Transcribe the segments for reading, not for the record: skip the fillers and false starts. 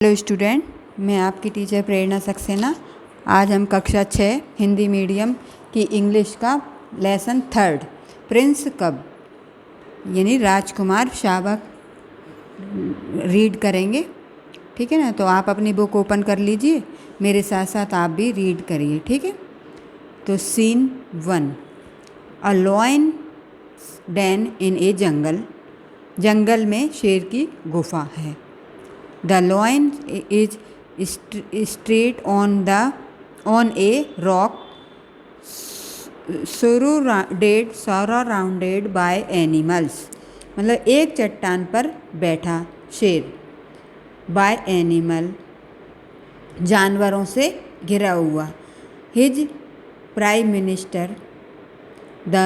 Hello student, मैं आपकी teacher प्रेरणा सक्सेना। आज हम कक्षा 6 हिंदी मीडियम की इंग्लिश का लेसन 3 प्रिंस कब यानी राजकुमार शावक रीड करेंगे। ठीक है ना। तो आप अपनी बुक ओपन कर लीजिए, मेरे साथ साथ आप भी रीड करिए। ठीक है। तो सीन 1, अ लॉयन डेन इन ए जंगल। जंगल में शेर की गुफा है। The lion is straight on a rock surrounded by animals। मतलब एक चट्टान पर बैठा शेर, by animal जानवरों से घिरा हुआ। His prime minister the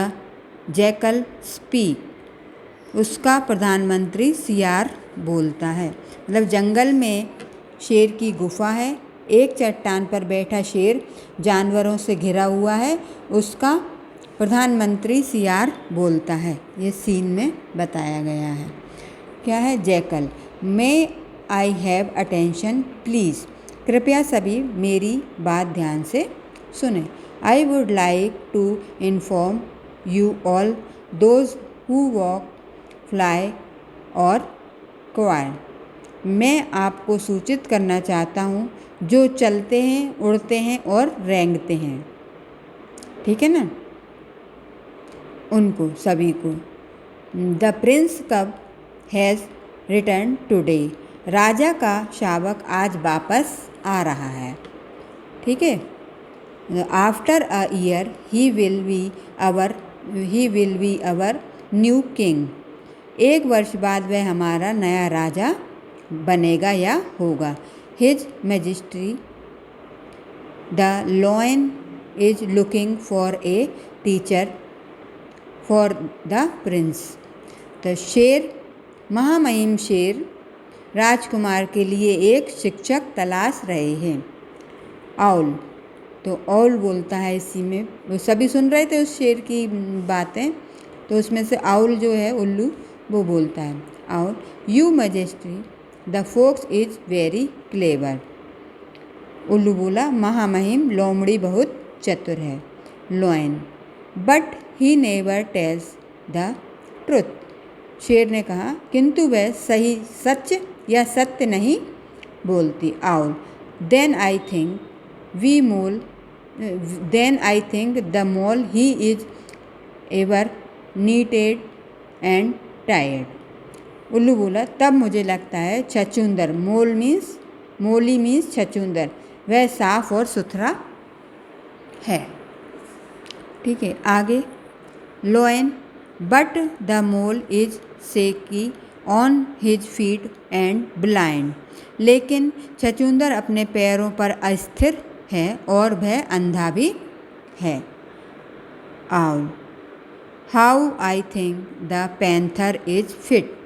jackal speak। उसका प्रधानमंत्री सियार बोलता है। मतलब जंगल में शेर की गुफा है, एक चट्टान पर बैठा शेर जानवरों से घिरा हुआ है, उसका प्रधानमंत्री सियार बोलता है। ये सीन में बताया गया है। क्या है? Jackal. May I have attention please. कृपया सभी मेरी बात ध्यान से सुने। I would like to inform you all those who walk fly और क्वायर। मैं आपको सूचित करना चाहता हूँ जो चलते हैं, उड़ते हैं और रेंगते हैं। ठीक है ना, उनको सभी को। द प्रिंस कब हैज़ रिटर्न टुडे। राजा का शावक आज वापस आ रहा है। ठीक है। After a year he will be our new king. एक वर्ष बाद वह हमारा नया राजा बनेगा या होगा। His majesty the lion is looking for a teacher for the Prince. तो शेर, महामहिम शेर राजकुमार के लिए एक शिक्षक तलाश रहे हैं। आउल। तो आउल बोलता है इसी में, वो सभी सुन रहे थे उस शेर की बातें, तो उसमें से आउल जो है उल्लू, वो बोलता है owl, you majesty the fox is very clever. उल्लू बोला, महामहिम लोमड़ी बहुत चतुर है। Lion, but he never tells the truth. शेर ने कहा, किंतु वह सच या सत्य नहीं बोलती। Owl, then I think the mole he is ever needed and tired. उल्लू बोला, तब मुझे लगता है छछूंदर, मोली मीन्स छछूंदर, वह साफ और सुथरा है। ठीक है, आगे। Lion, but the mole is shaky on his feet and blind. लेकिन छछूंदर अपने पैरों पर अस्थिर है और वह अंधा भी है। Owl, how I think the panther is fit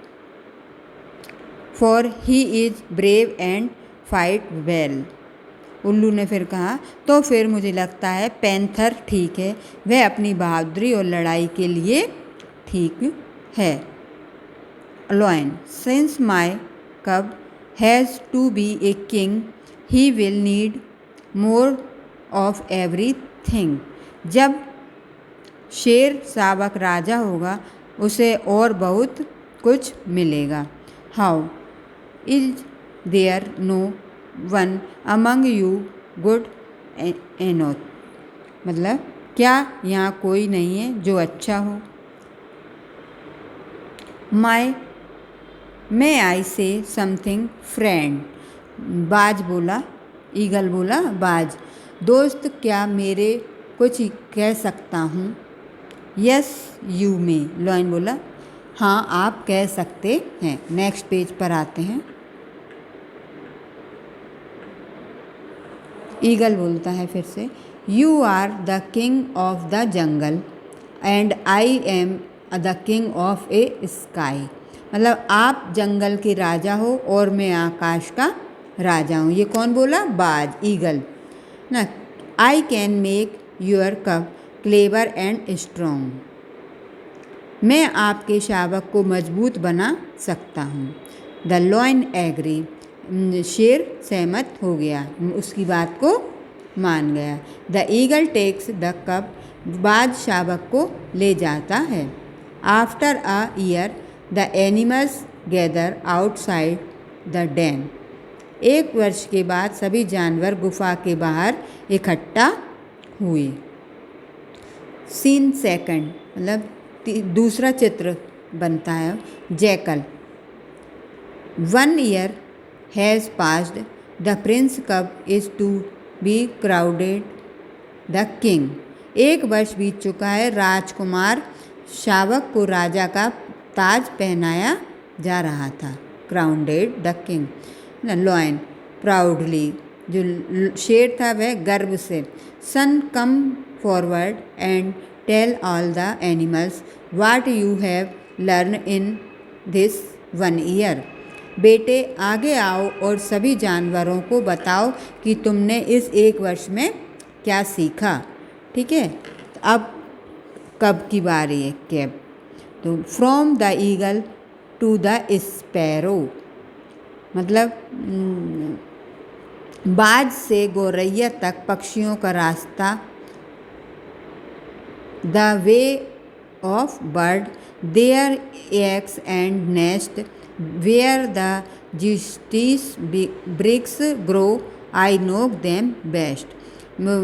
for he is brave and fight well. उल्लू ने फिर कहा, तो फिर मुझे लगता है पैंथर ठीक है, वह अपनी बहादुरी और लड़ाई के लिए ठीक है। Lion, since my cub has to be a king he will need more of everything. जब शेर शावक राजा होगा, उसे और बहुत कुछ मिलेगा। How is there no one among you good enough. मतलब क्या यहाँ कोई नहीं है जो अच्छा हो। मे आई से समथिंग फ्रेंड। बाज बोला, ईगल बोला, बाज, दोस्त क्या मेरे कुछ कह सकता हूँ। Yes you may. लॉयन बोला, हाँ आप कह सकते हैं। नेक्स्ट पेज पर आते हैं। ईगल बोलता है फिर से, you are the king of the jungle and I am the king of a sky. मतलब आप जंगल के राजा हो और मैं आकाश का राजा हूँ। ये कौन बोला? बाज, ईगल ना। आई can make your cup clever and strong. मैं आपके शावक को मजबूत बना सकता हूँ। द लॉयन एग्री, शेर सहमत हो गया, उसकी बात को मान गया। The eagle takes the cub, बाज शावक को ले जाता है। After a year the animals gather outside the den, एक वर्ष के बाद सभी जानवर गुफा के बाहर इकट्ठा हुए। सीन सेकंड, मतलब दूसरा चित्र बनता है। Jackal, 1 year has passed, the prince cub is to be crowded the king, एक वर्ष बीत चुका है, राजकुमार शावक को राजा का ताज पहनाया जा रहा था। Crowned the king. Lion, proudly, जो शेर था वह गर्व से। Son come forward and tell all the animals what you have learn in this 1 year, बेटे आगे आओ और सभी जानवरों को बताओ कि तुमने इस एक वर्ष में क्या सीखा। ठीक है, अब कब की बारी है, कैब। तो from the eagle to the sparrow, मतलब बाज से गौरैया तक पक्षियों का रास्ता। The way of bird, their eggs and nest, where the juiciest berries grow, I know them best.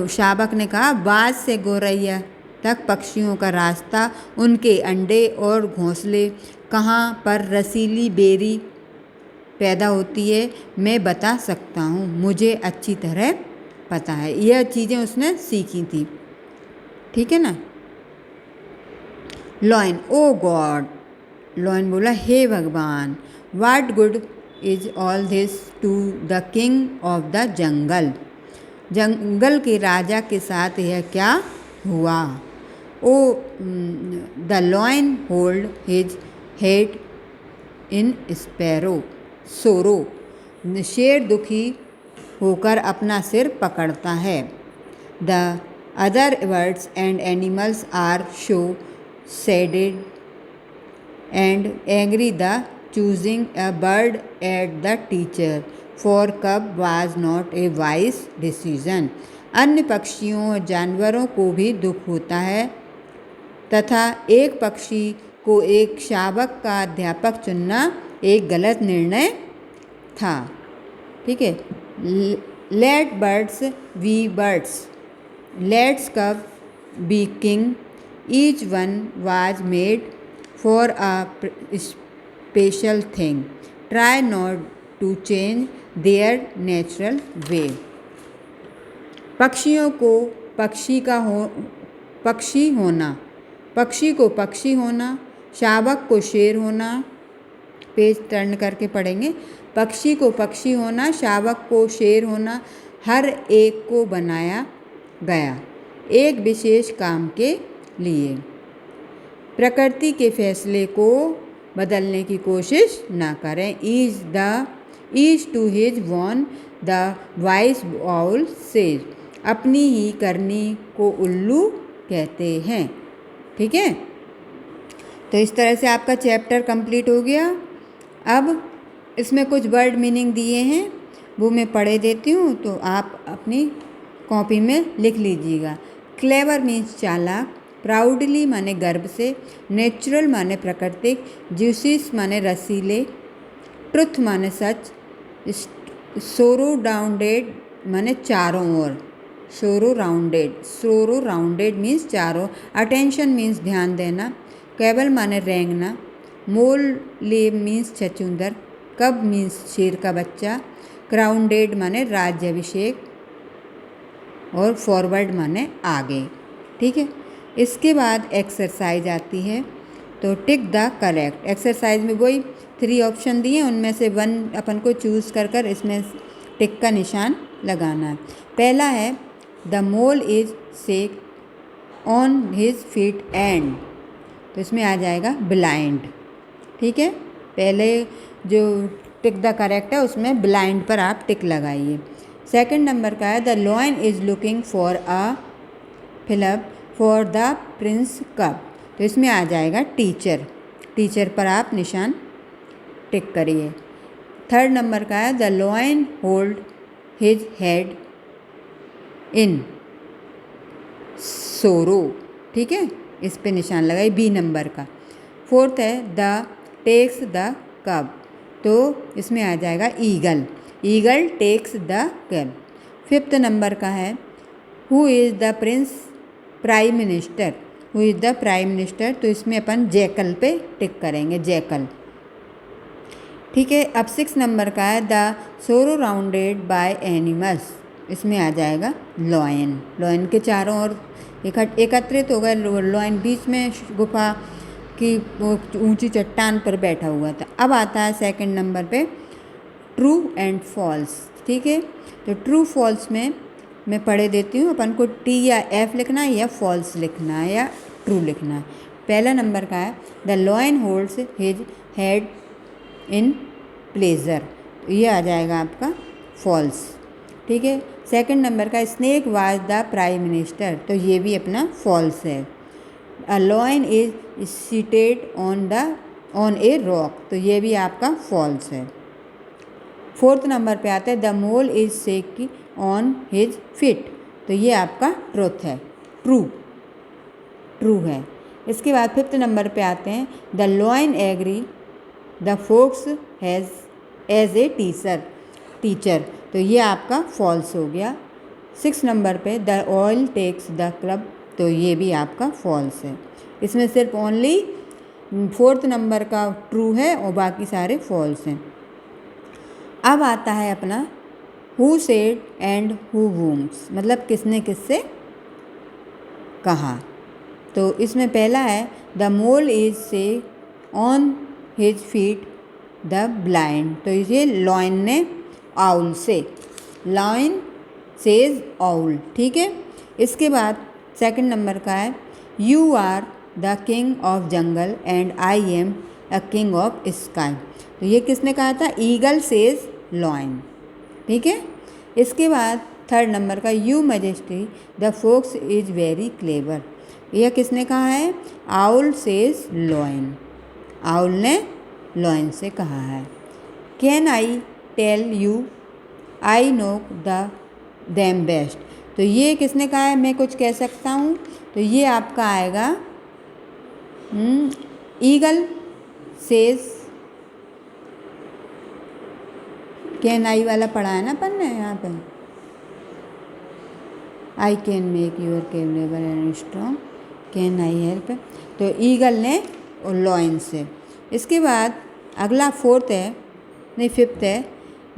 शावक ने कहा, बाज से गौरैया तक पक्षियों का रास्ता, उनके अंडे और घोंसले कहाँ पर रसीली बेरी पैदा होती है, मैं बता सकता हूँ, मुझे अच्छी तरह पता है। यह चीज़ें उसने सीखी थी। ठीक है ना। लॉयन, ओ गॉड, लॉयन बोला, हे भगवान, what good is all this to the king of the jungle, जंगल के राजा के साथ यह क्या हुआ। Oh the lion hold his head in sparrow sorrow, शेर दुखी होकर अपना सिर पकड़ता है। The other birds and animals are so saddened and angry, the choosing a bird at the teacher for cub was not a wise decision, अन्य पक्षियों और जानवरों को भी दुख होता है तथा एक पक्षी को एक शावक का अध्यापक चुनना एक गलत निर्णय था। ठीक है। Let birds be birds, let's cub be king, each one was made for a special thing, try not to change their natural way. पक्षियों को पक्षी होना, पक्षी को पक्षी होना, शावक को शेर होना, पेज टर्न करके पढ़ेंगे। पक्षी को पक्षी होना, शावक को शेर होना, हर एक को बनाया गया एक विशेष काम के लिए। प्रकृति के फैसले को बदलने की कोशिश ना करें। Each to his own the wise owl says, अपनी ही करनी को उल्लू कहते हैं। ठीक है, तो इस तरह से आपका चैप्टर कंप्लीट हो गया। अब इसमें कुछ वर्ड मीनिंग दिए हैं, वो मैं पढ़े देती हूँ, तो आप अपनी कॉपी में लिख लीजिएगा। क्लेवर मीन्स चालाक, प्राउडली माने गर्व से, नेचुरल माने प्राकृतिक, जूसिस माने रसीले, ट्रुथ माने सच, सोरो राउंडेड माने चारों ओर, सोरो राउंडेड मीन्स चारों, अटेंशन मीन्स ध्यान देना, केवल माने रेंगना, मोल ले मीन्स छछूंदर, कब मीन्स शेर का बच्चा, क्राउडेड माने राज्याभिषेक और फॉरवर्ड माने आगे। ठीक है, इसके बाद एक्सरसाइज आती है, तो टिक द करेक्ट। एक्सरसाइज में वही 3 ऑप्शन दिए, उनमें से 1 अपन को चूज़ कर इसमें टिक का निशान लगाना है। पहला है the mole is sick on his feet and, तो इसमें आ जाएगा ब्लाइंड। ठीक है, पहले जो टिक द करेक्ट है उसमें ब्लाइंड पर आप टिक लगाइए। सेकंड नंबर का है the lion is looking for a fill up for the Prince कब, तो इसमें आ जाएगा टीचर, टीचर पर आप निशान टिक करिए। थर्ड नंबर का है the lion hold his head इन सोरो, ठीक है, इस पे निशान लगाइए बी नंबर का। फोर्थ है द टेक्स द कब, तो इसमें आ जाएगा ईगल, ईगल टेक्स द कब। फिफ्थ नंबर का है who is the Prince prime minister, who is the prime minister, तो इसमें अपन जैकल पे टिक करेंगे, जैकल, ठीक है। अब 6 नंबर का है द सोरो राउंडेड बाय एनिमल्स, इसमें आ जाएगा लॉयन, लॉयन के चारों ओर एकत्रित हो गए, लॉयन बीच में गुफा की ऊंची चट्टान पर बैठा हुआ था। अब आता है सेकंड नंबर पे ट्रू एंड फॉल्स, ठीक है। तो ट्रू फॉल्स में मैं पढ़े देती हूँ, अपन को टी या एफ लिखना है या फॉल्स लिखना है या ट्रू लिखना है। पहला नंबर का है the lion holds his head in pleasure, तो ये आ जाएगा आपका फॉल्स, ठीक है। सेकंड नंबर का snake was the prime minister, तो ये भी अपना फॉल्स है। A lion is seated on a rock, तो ये भी आपका फॉल्स है। फोर्थ नंबर पे आता है the mole is shaky on his fit, तो ये आपका ट्रुथ है, ट्रू, ट्रू है। इसके बाद फिफ्थ नंबर पे आते हैं the lion agree the fox has as a teacher, तो ये आपका फॉल्स हो गया। 6 नंबर पे the owl takes the cub, तो ये भी आपका फॉल्स है। इसमें सिर्फ ओनली फोर्थ नंबर का ट्रू है और बाकी सारे फॉल्स हैं। अब आता है अपना हु सेड एंड हु वूम्स, मतलब किसने किससे कहा, तो इसमें पहला है द मोल इज से on his feet the blind, तो ये लॉयन ने आउल से, लॉयन सेज आउल, ठीक है। इसके बाद सेकंड नंबर का है you are the king of jungle and I am a king of sky, तो ये किसने कहा था, ईगल सेज लॉयन, ठीक है। इसके बाद थर्ड नंबर का your majesty the fox is very clever, यह किसने कहा है, आउल सेज लॉयन, आउल ने लॉयन से कहा है। Can I tell you I know the them best, तो ये किसने कहा है, मैं कुछ कह सकता हूँ, तो ये आपका आएगा ईगल सेज, कैन आई वाला पढ़ा है ना अपन ने यहाँ पे, I can make your capable and strong, can I help, तो ईगल ने और लॉयन से। इसके बाद अगला फोर्थ है, नहीं फिफ्थ है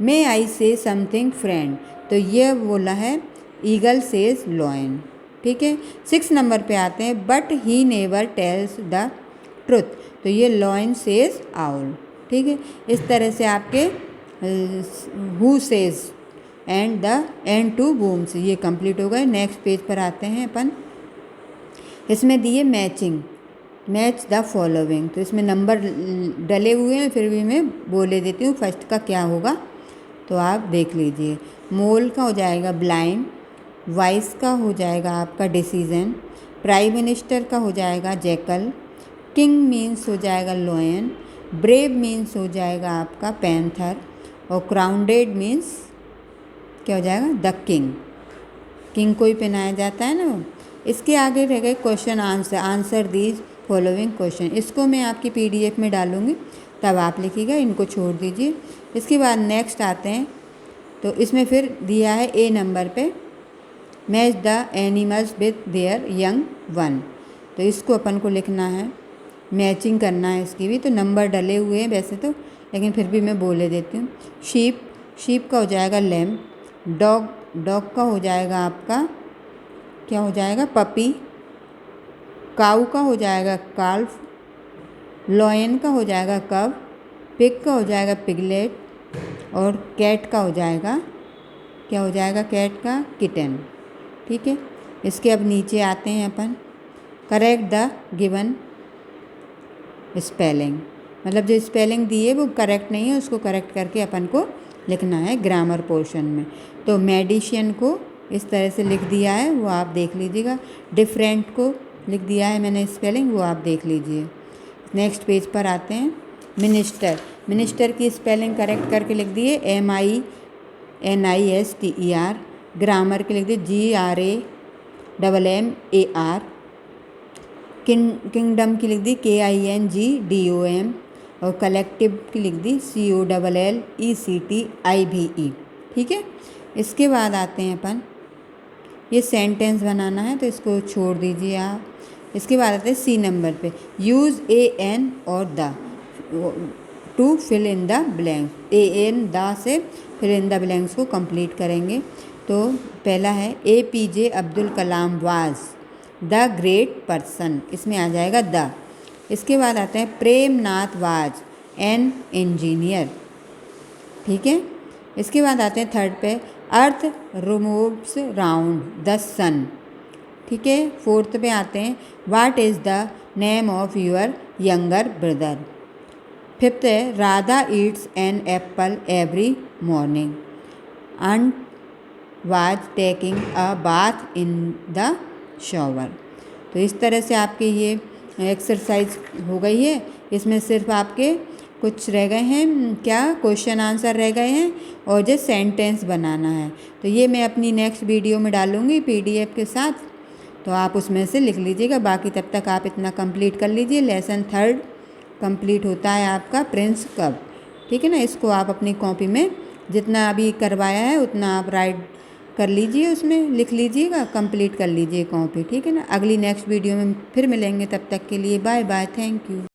मे आई से समथिंग फ्रेंड, तो ये बोला है ईगल सेज लॉयन, ठीक है। 6 नंबर पे आते हैं but he never tells the truth, तो ये लॉयन सेज आउल, ठीक है। इस तरह से आपके who says and the end to booms ये कंप्लीट हो गए। नेक्स्ट पेज पर आते हैं अपन, इसमें दिए मैचिंग, मैच द फॉलोइंग, तो इसमें नंबर डले हुए हैं, फिर भी मैं बोले देती हूँ फर्स्ट का क्या होगा, तो आप देख लीजिए। मोल का हो जाएगा ब्लाइंड, वाइस का हो जाएगा आपका डिसीजन, प्राइम मिनिस्टर का हो जाएगा जैकल, किंग मीन्स हो जाएगा लॉयन, ब्रेव मीन्स हो जाएगा आपका पैंथर, और क्राउंडेड मीन्स क्या हो जाएगा, द किंग, किंग को ही पहनाया जाता है ना। इसके आगे रह गए question answer, answer these following question, इसको मैं आपकी PDF में डालूँगी, तब आप लिखिएगा, इनको छोड़ दीजिए। इसके बाद नेक्स्ट आते हैं, तो इसमें फिर दिया है ए नंबर पे match the animals with their young one, तो इसको अपन को लिखना है, मैचिंग करना है इसकी भी, तो नंबर डले हुए हैं वैसे तो, लेकिन फिर भी मैं बोले देती हूँ। शीप, शीप का हो जाएगा लैम, डॉग, डॉग का हो जाएगा आपका क्या हो जाएगा, पपी, काऊ का हो जाएगा काल्फ, लॉयन का हो जाएगा कब, पिग का हो जाएगा पिगलेट, और कैट का हो जाएगा क्या हो जाएगा, कैट का किटन, ठीक है। इसके अब नीचे आते हैं अपन, करेक्ट द गिवन स्पेलिंग, मतलब जो स्पेलिंग दी है वो करेक्ट नहीं है, उसको करेक्ट करके अपन को लिखना है ग्रामर पोर्शन में। तो मेडिशियन को इस तरह से लिख दिया है, वो आप देख लीजिएगा, डिफरेंट को लिख दिया है मैंने स्पेलिंग, वो आप देख लीजिए। नेक्स्ट पेज पर आते हैं, मिनिस्टर, मिनिस्टर की स्पेलिंग करेक्ट करके लिख दिए MINISTER। ग्रामर की लिख दी GRAMMAR। किंगडम की लिख दी KINGDOM। और कलेक्टिव की लिख दी COLLECTIVE। ठीक है। इसके बाद आते हैं अपन, ये सेंटेंस बनाना है तो इसको छोड़ दीजिए आप। इसके बाद आते हैं सी नंबर पे, यूज़ AN और the to fill in the blanks. AN the से फिल इन द ब्लैंक्स को कंप्लीट करेंगे। तो पहला है APJ Abdul Kalam was the great person, इसमें आ जाएगा द। इसके बाद आते हैं प्रेमनाथ वाज एन इंजीनियर। ठीक है। इसके बाद आते हैं थर्ड पे, earth revolves round the sun. ठीक है। फोर्थ पे आते हैं, what is the name of your younger brother. Fifth है, Radha eats an apple every morning. Aunt was taking a bath in the shower. तो इस तरह से आपके ये एक्सरसाइज हो गई है। इसमें सिर्फ आपके कुछ रह गए हैं, क्या क्वेश्चन आंसर रह गए हैं और जो सेंटेंस बनाना है। तो ये मैं अपनी नेक्स्ट वीडियो में डालूँगी PDF के साथ, तो आप उसमें से लिख लीजिएगा। बाकी तब तक आप इतना कंप्लीट कर लीजिए। लेसन 3 कंप्लीट होता है आपका प्रिंस कब। ठीक है ना। इसको आप अपनी कॉपी में जितना अभी करवाया है उतना आप राइट कर लीजिए, उसमें लिख लीजिएगा, कंप्लीट कर लीजिए कॉपी। ठीक है ना। अगली नेक्स्ट वीडियो में फिर मिलेंगे, तब तक के लिए बाय बाय, थैंक यू।